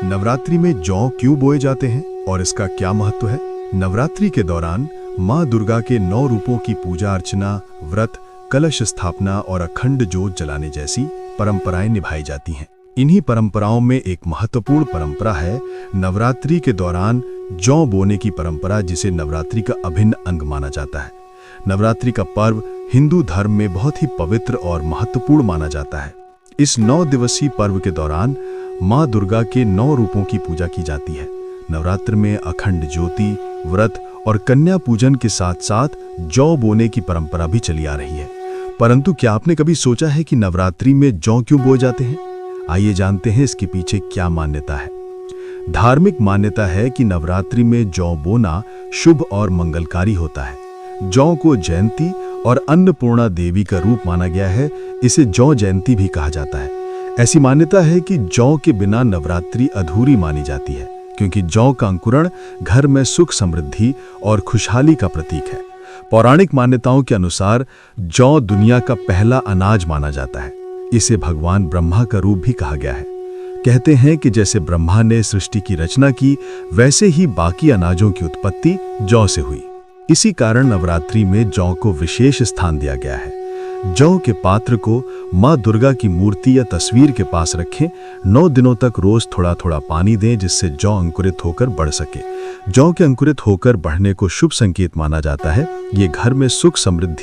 नवरात्रि में जौ क्यों बोए जाते हैं और इसका क्या महत्व है? नवरात्रि के दौरान माँ दुर्गा के 9 रूपों की पूजा अर्चना, व्रत, कलश स्थापना और अखंड जोत जलाने जैसी परंपराएं निभाई जाती हैं। इन्हीं परंपराओं में एक महत्वपूर्ण परंपरा है नवरात्रि के दौरान जौ बोने की परंपरा, जिसे नवरात्रि का अभिन्न अंग माना जाता है। नवरात्रि का पर्व हिंदू धर्म में बहुत ही पवित्र और महत्वपूर्ण माना जाता है। इस 9 दिवसीय पर्व के दौरान माँ दुर्गा के 9 रूपों की पूजा की जाती है। नवरात्र में अखंड ज्योति, व्रत और कन्या पूजन के साथ साथ जौ बोने की परंपरा भी चली आ रही है। परंतु क्या आपने कभी सोचा है कि नवरात्रि में जौ क्यों बोए जाते हैं? आइए जानते हैं इसके पीछे क्या मान्यता है। धार्मिक मान्यता है कि नवरात्रि में जौ बोना शुभ और मंगलकारी होता है। जौ को जयंती और अन्नपूर्णा देवी का रूप माना गया है। इसे जौ जयंती भी कहा जाता है। ऐसी मान्यता है कि जौ के बिना नवरात्रि अधूरी मानी जाती है, क्योंकि जौ का अंकुरण घर में सुख, समृद्धि और खुशहाली का प्रतीक है। पौराणिक मान्यताओं के अनुसार जौ दुनिया का पहला अनाज माना जाता है। इसे भगवान ब्रह्मा का रूप भी कहा गया है। कहते हैं कि जैसे ब्रह्मा ने सृष्टि की रचना की, वैसे ही बाकी अनाजों की उत्पत्ति जौ से हुई। इसी कारण नवरात्रि में जौ को विशेष स्थान दिया गया है। जौ के पात्र को माँ दुर्गा की मूर्ति या तस्वीर के पास रखें। 9 दिनों तक रोज थोड़ा थोड़ा पानी दें, जिससे जौ अंकुरित होकर बढ़ सके। जौ के अंकुरित होकर बढ़ने को शुभ संकेत माना जाता है। ये घर में सुख, समृद्धि